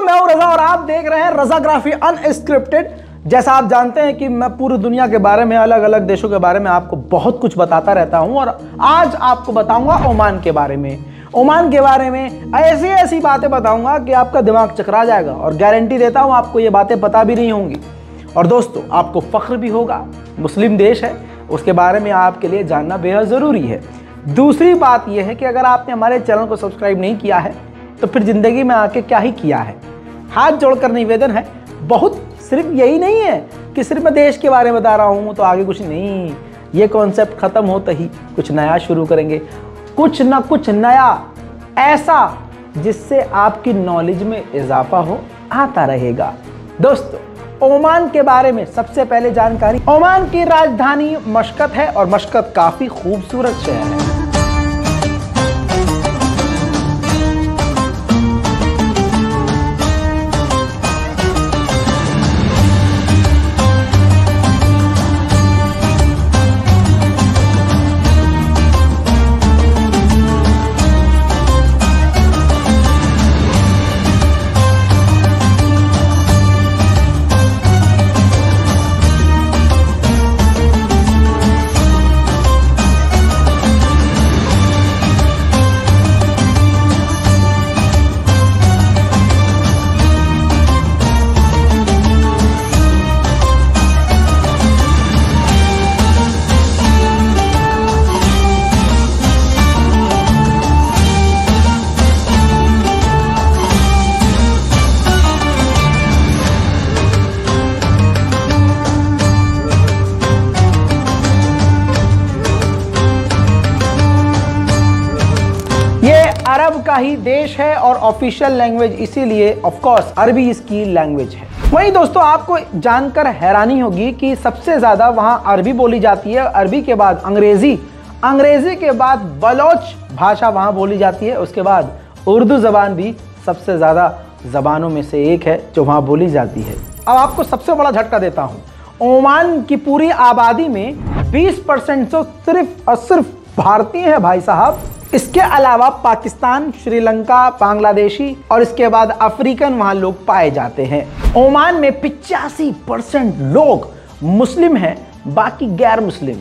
मैं हूं रजा और आप देख रहे हैं रजाग्राफी अनस्क्रिप्टेड। जैसा आप जानते हैं कि मैं पूरी दुनिया के बारे में, अलग अलग देशों के बारे में आपको बहुत कुछ बताता रहता हूं और आज आपको बताऊंगा ओमान के बारे में। ओमान के बारे में ऐसी ऐसी बातें बताऊंगा कि आपका दिमाग चकरा जाएगा और गारंटी देता हूं आपको ये बातें पता भी नहीं होंगी। और दोस्तों, आपको फख्र भी होगा, मुस्लिम देश है, उसके बारे में आपके लिए जानना बेहद ज़रूरी है। दूसरी बात यह है कि अगर आपने हमारे चैनल को सब्सक्राइब नहीं किया है तो फिर ज़िंदगी में आके क्या ही किया है। हाथ जोड़कर निवेदन है, बहुत सिर्फ यही नहीं है कि सिर्फ मैं देश के बारे में बता रहा हूँ तो आगे कुछ नहीं। ये कॉन्सेप्ट ख़त्म होते ही कुछ नया शुरू करेंगे, कुछ ना कुछ नया ऐसा जिससे आपकी नॉलेज में इजाफा हो आता रहेगा। दोस्तों, ओमान के बारे में सबसे पहले जानकारी, ओमान की राजधानी मस्कत है और मस्कत काफ़ी खूबसूरत शहर है। अरब का ही देश है और ऑफिशियल लैंग्वेज इसीलिए ऑफ कोर्स अरबी इसकी लैंग्वेज है। वहीं दोस्तों, आपको जानकर हैरानी होगी कि सबसे ज़्यादा वहां अरबी बोली जाती है। अरबी के बाद अंग्रेज़ी, अंग्रेज़ी के बाद बलोच भाषा वहां बोली जाती है। उसके बाद उर्दू ज़बान भी सबसे ज़्यादा ज़बानों में से एक है जो वहाँ बोली जाती है। अब आपको सबसे बड़ा झटका देता हूँ, ओमान की पूरी आबादी में 20% तो सिर्फ और सिर्फ भारतीय है भाई साहब। इसके अलावा पाकिस्तान, श्रीलंका, बांग्लादेशी और इसके बाद अफ्रीकन वहाँ लोग पाए जाते हैं। ओमान में 85% लोग मुस्लिम हैं, बाकी गैर मुस्लिम।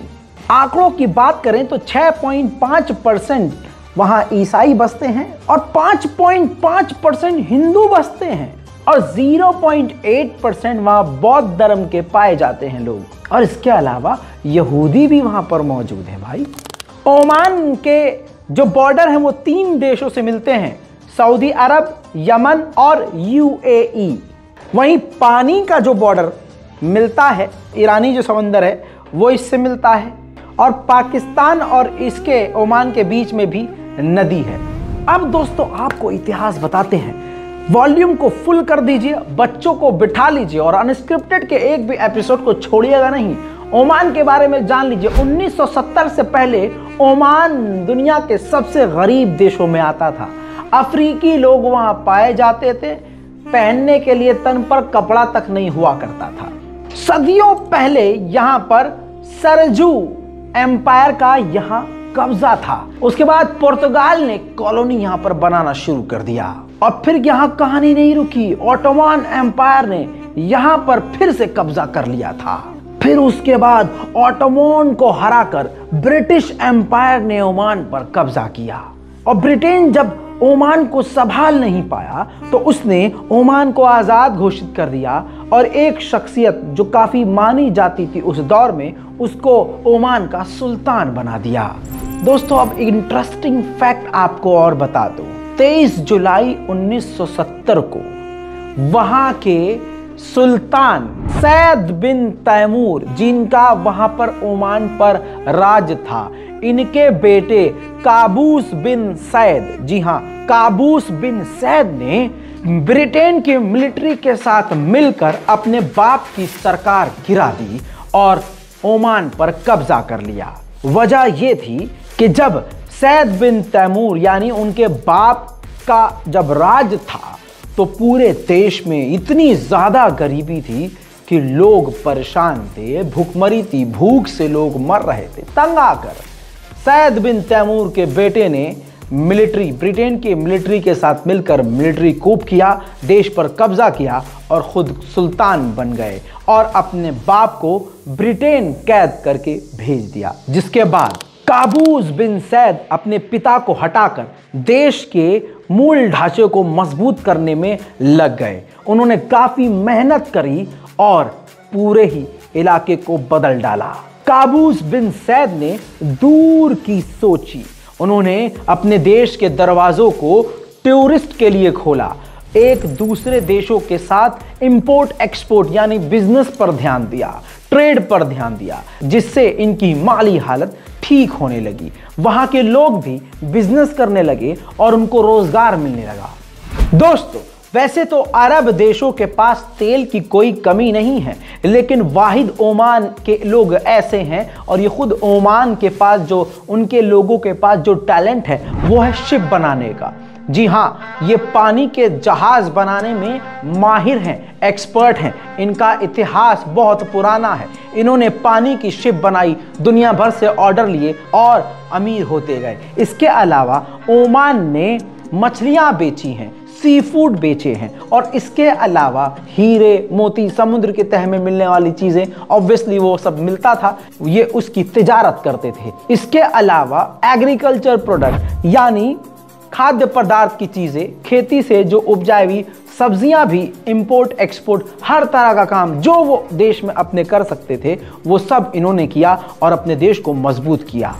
आंकड़ों की बात करें तो 6.5% वहाँ ईसाई बसते हैं और 5.5% हिंदू बसते हैं और 0.8% वहाँ बौद्ध धर्म के पाए जाते हैं लोग। और इसके अलावा यहूदी भी वहाँ पर मौजूद है भाई। ओमान के जो बॉर्डर हैं वो 3 देशों से मिलते हैं, सऊदी अरब, यमन और यूएई। वहीं पानी का जो बॉर्डर मिलता है, ईरानी जो समंदर है वो इससे मिलता है और पाकिस्तान और इसके ओमान के बीच में भी नदी है। अब दोस्तों, आपको इतिहास बताते हैं। वॉल्यूम को फुल कर दीजिए, बच्चों को बिठा लीजिए और अनस्क्रिप्टेड के एक भी एपिसोड को छोड़िएगा नहीं। ओमान के बारे में जान लीजिए। 1970 से पहले ओमान दुनिया के सबसे गरीब देशों में आता था। अफ्रीकी लोग वहां पाए जाते थे, पहनने के लिए तन पर कपड़ा तक नहीं हुआ करता था। सदियों पहले यहां पर सरजू एम्पायर का यहां कब्जा था। उसके बाद पुर्तगाल ने कॉलोनी यहां पर बनाना शुरू कर दिया और फिर यहां कहानी नहीं रुकी। ऑटोमान एम्पायर ने यहां पर फिर से कब्जा कर लिया था। फिर उसके बाद ऑटोमन को हराकर ब्रिटिश एम्पायर ने ओमान पर कब्जा किया और ब्रिटेन जब ओमान को संभाल नहीं पाया तो उसने ओमान को आज़ाद घोषित कर दिया और एक शख्सियत जो काफ़ी मानी जाती थी उस दौर में, उसको ओमान का सुल्तान बना दिया। दोस्तों, अब इंटरेस्टिंग फैक्ट आपको और बता दूं। 23 जुलाई 1970 को वहाँ के सुल्तान सैद बिन तैमूर, जिनका वहां पर ओमान पर राज था, इनके बेटे काबूस बिन सैद, जी हां, काबूस बिन सैद ने ब्रिटेन की मिलिट्री के साथ मिलकर अपने बाप की सरकार गिरा दी और ओमान पर कब्जा कर लिया। वजह यह थी कि जब सैद बिन तैमूर यानी उनके बाप का जब राज था तो पूरे देश में इतनी ज़्यादा गरीबी थी कि लोग परेशान थे, भूखमरी थी, भूख से लोग मर रहे थे। तंग आकर सैद बिन तैमूर के बेटे ने मिलिट्री, ब्रिटेन के मिलिट्री के साथ मिलकर मिलिट्री कूप किया, देश पर कब्जा किया और खुद सुल्तान बन गए और अपने बाप को ब्रिटेन कैद करके भेज दिया। जिसके बाद काबूस बिन सैद अपने पिता को हटाकर देश के मूल ढांचे को मजबूत करने में लग गए। उन्होंने काफी मेहनत करी और पूरे ही इलाके को बदल डाला। काबूस बिन सैद ने दूर की सोची। उन्होंने अपने देश के दरवाजों को टूरिस्ट के लिए खोला, एक दूसरे देशों के साथ इंपोर्ट एक्सपोर्ट यानी बिजनेस पर ध्यान दिया, ट्रेड पर ध्यान दिया, जिससे इनकी माली हालत ठीक होने लगी। वहां के लोग भी बिजनेस करने लगे और उनको रोजगार मिलने लगा। दोस्तों, वैसे तो अरब देशों के पास तेल की कोई कमी नहीं है, लेकिन वाहिद ओमान के लोग ऐसे हैं और ये खुद ओमान के पास जो उनके लोगों के पास जो टैलेंट है वो है शिप बनाने का। जी हाँ, ये पानी के जहाज बनाने में माहिर हैं, एक्सपर्ट हैं। इनका इतिहास बहुत पुराना है। इन्होंने पानी की शिप बनाई, दुनिया भर से ऑर्डर लिए और अमीर होते गए। इसके अलावा ओमान ने मछलियां बेची हैं, सी फूड बेचे हैं और इसके अलावा हीरे मोती, समुद्र के तह में मिलने वाली चीजें, ऑब्वियसली वो सब मिलता था, ये उसकी तिजारत करते थे। इसके अलावा एग्रीकल्चर प्रोडक्ट यानी खाद्य पदार्थ की चीजें, खेती से जो उपजाई हुई सब्जियां भी इंपोर्ट एक्सपोर्ट, हर तरह का काम जो वो देश में अपने कर सकते थे वो सब इन्होंने किया और अपने देश को मजबूत किया।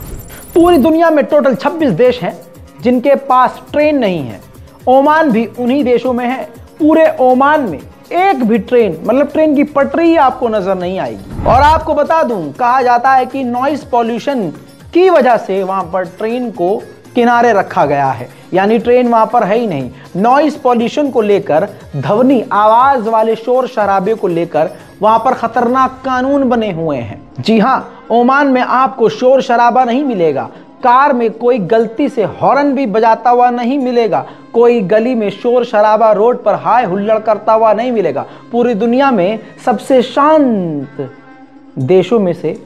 पूरी दुनिया में टोटल 26 देश हैं जिनके पास ट्रेन नहीं है। ओमान भी उन्हीं देशों में है। पूरे ओमान में एक भी ट्रेन, मतलब ट्रेन की पटरी आपको नजर नहीं आएगी। और आपको बता दूं, कहा जाता है कि नॉइस पॉल्यूशन की वजह से वहां पर ट्रेन को किनारे रखा गया है, यानी ट्रेन वहां पर है ही नहीं। नॉइस पॉल्यूशन को लेकर, ध्वनि आवाज वाले शोर शराबे को लेकर वहां पर खतरनाक कानून बने हुए हैं। जी हां, ओमान में आपको शोर शराबा नहीं मिलेगा। कार में कोई गलती से हॉर्न भी बजाता हुआ नहीं मिलेगा। कोई गली में शोर शराबा, रोड पर हाय हुल्लड़ करता हुआ नहीं मिलेगा। पूरी दुनिया में सबसे शांत देशों में से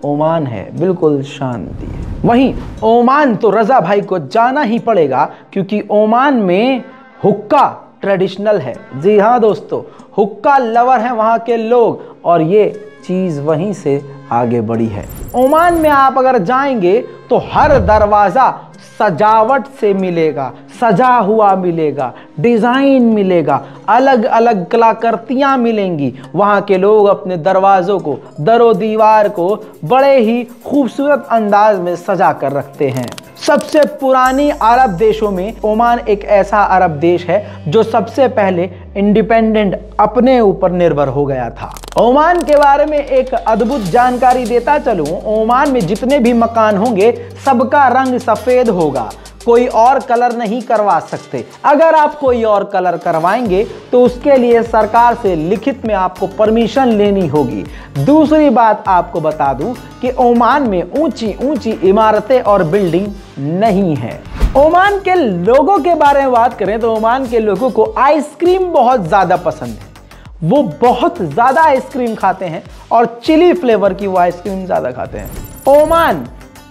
ओमान है, बिल्कुल शांति है। वहीं ओमान तो रजा भाई को जाना ही पड़ेगा, क्योंकि ओमान में हुक्का ट्रेडिशनल है। जी हाँ दोस्तों, हुक्का लवर हैं वहाँ के लोग और ये चीज़ वहीं से आगे बढ़ी है। ओमान में आप अगर जाएंगे तो हर दरवाज़ा सजावट से मिलेगा, सजा हुआ मिलेगा, डिज़ाइन मिलेगा, अलग अलग कलाकृतियाँ मिलेंगी। वहाँ के लोग अपने दरवाज़ों को, दरो दीवार को बड़े ही खूबसूरत अंदाज में सजा कर रखते हैं। सबसे पुरानी अरब देशों में ओमान एक ऐसा अरब देश है जो सबसे पहले इंडिपेंडेंट, अपने ऊपर निर्भर हो गया था। ओमान के बारे में एक अद्भुत जानकारी देता चलूं, ओमान में जितने भी मकान होंगे सबका रंग सफेद होगा, कोई और कलर नहीं करवा सकते। अगर आप कोई और कलर करवाएंगे तो उसके लिए सरकार से लिखित में आपको परमिशन लेनी होगी। दूसरी बात आपको बता दूं कि ओमान में ऊंची ऊंची इमारतें और बिल्डिंग नहीं है। ओमान के लोगों के बारे में बात करें तो ओमान के लोगों को आइसक्रीम बहुत ज्यादा पसंद है। वो बहुत ज्यादा आइसक्रीम खाते हैं और चिली फ्लेवर की वो आइसक्रीम ज्यादा खाते हैं। ओमान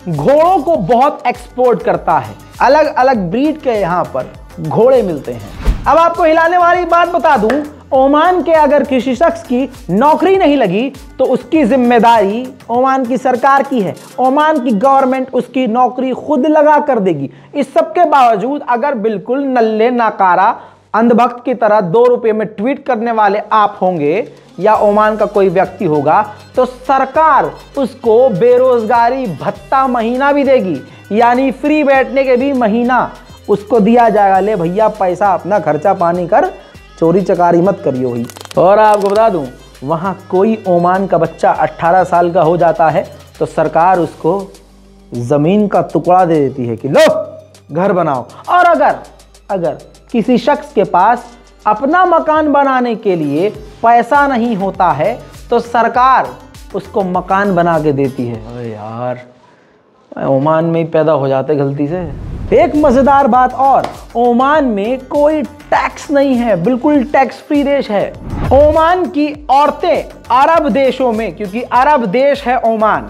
घोड़ों को बहुत एक्सपोर्ट करता है, अलग अलग ब्रीड के यहाँ पर घोड़े मिलते हैं। अब आपको हिलाने वाली बात बता दूं, ओमान के अगर किसी शख्स की नौकरी नहीं लगी तो उसकी जिम्मेदारी ओमान की सरकार की है। ओमान की गवर्नमेंट उसकी नौकरी खुद लगा कर देगी। इस सब के बावजूद अगर बिल्कुल नल्ले नाकारा अंधभक्त की तरह 2 रुपए में ट्वीट करने वाले आप होंगे या ओमान का कोई व्यक्ति होगा तो सरकार उसको बेरोजगारी भत्ता महीना भी देगी, यानी फ्री बैठने के भी महीना उसको दिया जाएगा। ले भैया पैसा अपना खर्चा पानी कर, चोरी चकारी मत करियो ही। और आपको बता दूं, वहाँ कोई ओमान का बच्चा 18 साल का हो जाता है तो सरकार उसको जमीन का टुकड़ा दे देती है कि लो घर बनाओ। और अगर किसी शख्स के पास अपना मकान बनाने के लिए पैसा नहीं होता है तो सरकार उसको मकान बना के देती है। अरे यार, ओमान में ही पैदा हो जाते गलती से। एक मजेदार बात और, ओमान में कोई टैक्स नहीं है, बिल्कुल टैक्स फ्री देश है। ओमान की औरतें अरब देशों में, क्योंकि अरब देश है ओमान,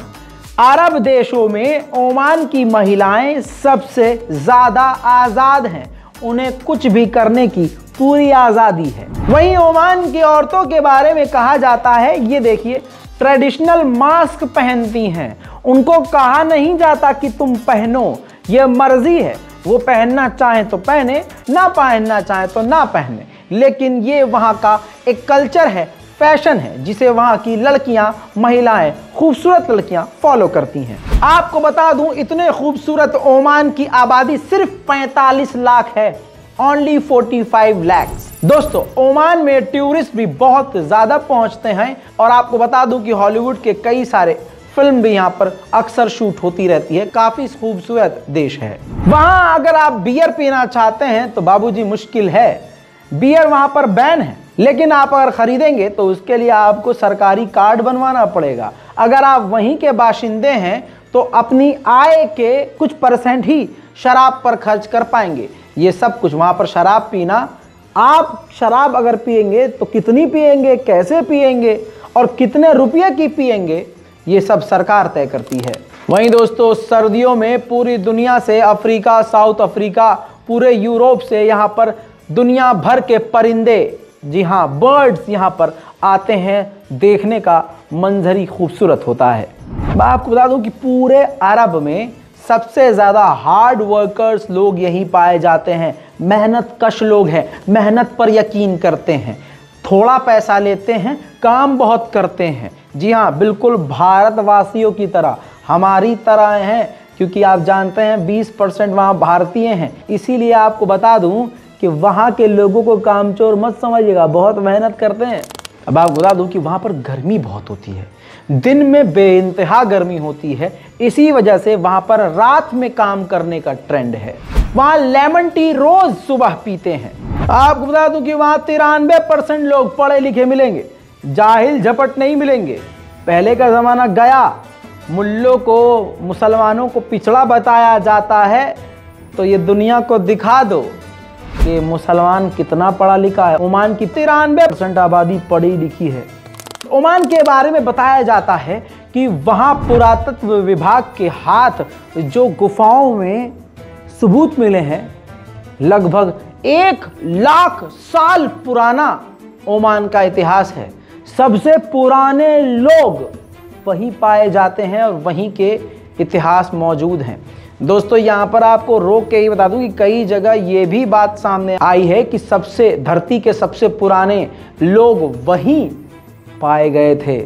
अरब देशों में ओमान की महिलाएं सबसे ज्यादा आजाद हैं, उन्हें कुछ भी करने की पूरी आजादी है। वहीं ओमान की औरतों के बारे में कहा जाता है, ये देखिए, ट्रेडिशनल मास्क पहनती हैं, उनको कहा नहीं जाता कि तुम पहनो, ये मर्जी है, वो पहनना चाहे तो पहने, ना पहनना चाहे तो ना पहने, लेकिन ये वहाँ का एक कल्चर है, फैशन है, जिसे वहाँ की लड़कियां, महिलाएं, खूबसूरत लड़कियां फॉलो करती हैं। आपको बता दूं, इतने खूबसूरत ओमान की आबादी सिर्फ 45 लाख है, ओनली 45 लैक्स। दोस्तों, ओमान में टूरिस्ट भी बहुत ज्यादा पहुंचते हैं और आपको बता दूं कि हॉलीवुड के कई सारे फिल्म भी यहाँ पर अक्सर शूट होती रहती है। काफी खूबसूरत देश है। वहां अगर आप बियर पीना चाहते हैं तो बाबूजी मुश्किल है, बियर वहां पर बैन है, लेकिन आप अगर खरीदेंगे तो उसके लिए आपको सरकारी कार्ड बनवाना पड़ेगा। अगर आप वहीं के बाशिंदे हैं तो अपनी आय के कुछ % ही शराब पर खर्च कर पाएंगे। ये सब कुछ वहां पर शराब पीना, आप शराब अगर पिएंगे तो कितनी पिएंगे, कैसे पिएंगे और कितने रुपये की पिएंगे, ये सब सरकार तय करती है। वहीं दोस्तों, सर्दियों में पूरी दुनिया से, अफ्रीका, साउथ अफ्रीका, पूरे यूरोप से यहाँ पर दुनिया भर के परिंदे, जी हाँ, बर्ड्स यहाँ पर आते हैं। देखने का मंजर ही खूबसूरत होता है। मैं आपको बता दूं कि पूरे अरब में सबसे ज़्यादा हार्ड वर्कर्स लोग यहीं पाए जाते हैं। मेहनत कश लोग हैं, मेहनत पर यकीन करते हैं, थोड़ा पैसा लेते हैं, काम बहुत करते हैं। जी हाँ, बिल्कुल भारतवासियों की तरह, हमारी तरह हैं, क्योंकि आप जानते हैं 20% वहाँ भारतीय हैं। इसीलिए आपको बता दूं कि वहाँ के लोगों को कामचोर मत समझिएगा, बहुत मेहनत करते हैं। अब आपको बता दूं कि वहाँ पर गर्मी बहुत होती है, दिन में बेइंतहा गर्मी होती है, इसी वजह से वहाँ पर रात में काम करने का ट्रेंड है। वहाँ लेमन टी रोज सुबह पीते हैं। आपको बता दूं कि वहाँ 93% लोग पढ़े लिखे मिलेंगे, जाहिल झपट नहीं मिलेंगे। पहले का ज़माना गया, मुल्लों को, मुसलमानों को पिछड़ा बताया जाता है, तो ये दुनिया को दिखा दो कि मुसलमान कितना पढ़ा लिखा है। ओमान की 93% आबादी पढ़ी लिखी है। ओमान के बारे में बताया जाता है कि वहाँ पुरातत्व विभाग के हाथ जो गुफाओं में सबूत मिले हैं, लगभग 1 लाख साल पुराना ओमान का इतिहास है। सबसे पुराने लोग वहीं पाए जाते हैं और वहीं के इतिहास मौजूद हैं। दोस्तों, यहाँ पर आपको रोक के ही बता दूं कि कई जगह ये भी बात सामने आई है कि धरती के सबसे पुराने लोग वहीं पाए गए थे।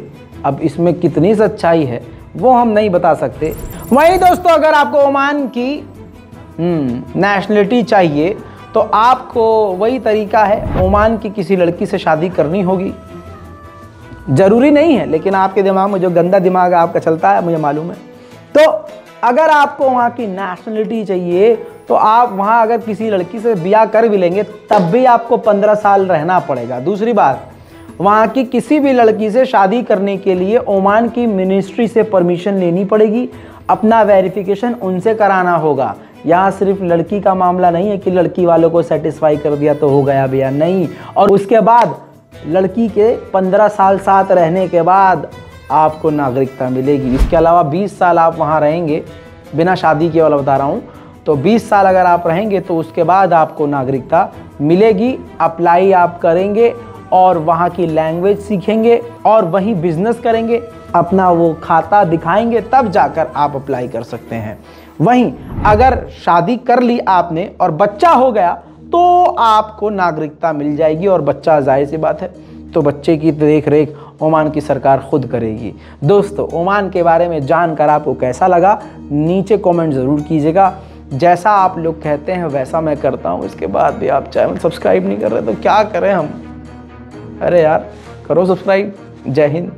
अब इसमें कितनी सच्चाई है वो हम नहीं बता सकते। वहीं दोस्तों, अगर आपको ओमान की नेशनलिटी चाहिए तो आपको वही तरीका है, ओमान की किसी लड़की से शादी करनी होगी। जरूरी नहीं है, लेकिन आपके दिमाग में जो गंदा दिमाग आपका चलता है, मुझे मालूम है। तो अगर आपको वहाँ की नेशनलिटी चाहिए तो आप वहाँ अगर किसी लड़की से ब्याह कर भी लेंगे तब भी आपको 15 साल रहना पड़ेगा। दूसरी बात, वहाँ की किसी भी लड़की से शादी करने के लिए ओमान की मिनिस्ट्री से परमिशन लेनी पड़ेगी, अपना वेरिफिकेशन उनसे कराना होगा। यहाँ सिर्फ लड़की का मामला नहीं है कि लड़की वालों को सेटिस्फाई कर दिया तो हो गया भैया, नहीं। और उसके बाद लड़की के 15 साल साथ रहने के बाद आपको नागरिकता मिलेगी। इसके अलावा 20 साल आप वहाँ रहेंगे, बिना शादी के वाला बता रहा हूँ, तो 20 साल अगर आप रहेंगे तो उसके बाद आपको नागरिकता मिलेगी। अप्लाई आप करेंगे और वहाँ की लैंग्वेज सीखेंगे और वहीं बिजनेस करेंगे, अपना वो खाता दिखाएंगे, तब जाकर आप अप्लाई कर सकते हैं। वहीं अगर शादी कर ली आपने और बच्चा हो गया तो आपको नागरिकता मिल जाएगी, और बच्चा जाहिर सी बात है तो बच्चे की देख रेख ओमान की सरकार खुद करेगी। दोस्तों, ओमान के बारे में जानकर आपको कैसा लगा नीचे कमेंट ज़रूर कीजिएगा। जैसा आप लोग कहते हैं वैसा मैं करता हूँ। इसके बाद भी आप चैनल सब्सक्राइब नहीं कर रहे तो क्या करें हम? अरे यार, करो सब्सक्राइब। जय हिंद।